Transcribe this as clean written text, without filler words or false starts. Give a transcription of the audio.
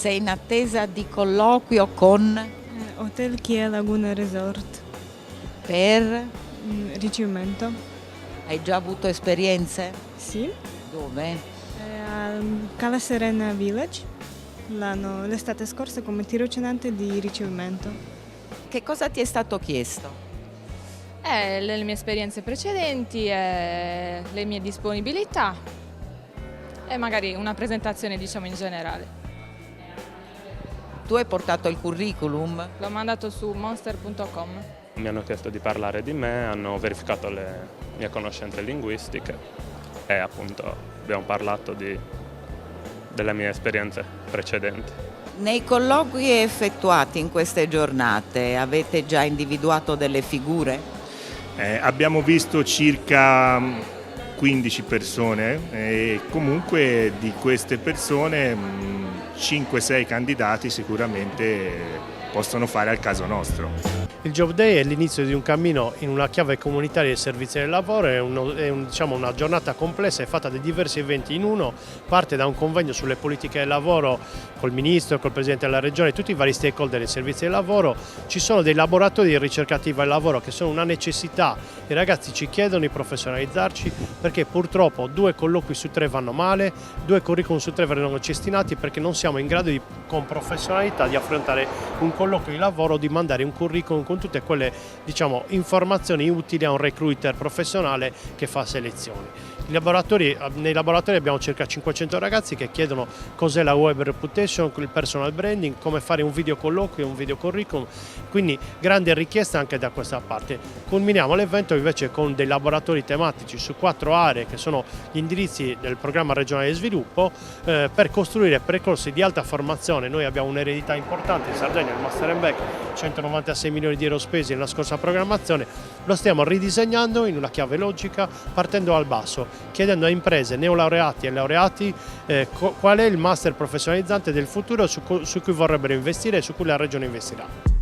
Sei in attesa di colloquio con Hotel Kia Laguna Resort. per? Ricevimento. Hai già avuto esperienze? Sì. Dove? Al Cala Serena Village l'estate scorsa come tirocinante di ricevimento. Che cosa ti è stato chiesto? Le mie esperienze precedenti, le mie disponibilità e magari una presentazione diciamo in generale. Tu hai portato il curriculum? L'ho mandato su monster.com. Mi hanno chiesto di parlare di me, hanno verificato le mie conoscenze linguistiche e appunto abbiamo parlato delle mie esperienze precedenti. Nei colloqui effettuati in queste giornate avete già individuato delle figure? Abbiamo visto circa 15 persone e comunque di queste persone 5-6 candidati sicuramente possono fare al caso nostro. Il Job Day è l'inizio di un cammino in una chiave comunitaria dei servizi del lavoro, è una giornata complessa, è fatta di diversi eventi in uno, parte da un convegno sulle politiche del lavoro col Ministro, col Presidente della Regione, tutti i vari stakeholder dei servizi del lavoro, ci sono dei laboratori ricercativi al lavoro che sono una necessità, i ragazzi ci chiedono di professionalizzarci perché purtroppo 2 colloqui su 3 vanno male, 2 curriculum su 3 vengono cestinati perché non siamo in grado con professionalità di affrontare un colloquio di lavoro, di mandare un curriculum con tutte quelle informazioni utili a un recruiter professionale che fa selezioni. Nei laboratori abbiamo circa 500 ragazzi che chiedono cos'è la web reputation, il personal branding, come fare un video colloquio, un video curriculum, quindi grande richiesta anche da questa parte. Culminiamo l'evento invece con dei laboratori tematici su 4 aree che sono gli indirizzi del programma regionale di sviluppo per costruire percorsi di alta formazione. Noi abbiamo un'eredità importante in Sardegna, il Master & Back, 196 milioni di euro spesi nella scorsa programmazione, lo stiamo ridisegnando in una chiave logica partendo dal basso, chiedendo a imprese, neolaureati e laureati qual è il master professionalizzante del futuro su cui vorrebbero investire e su cui la Regione investirà.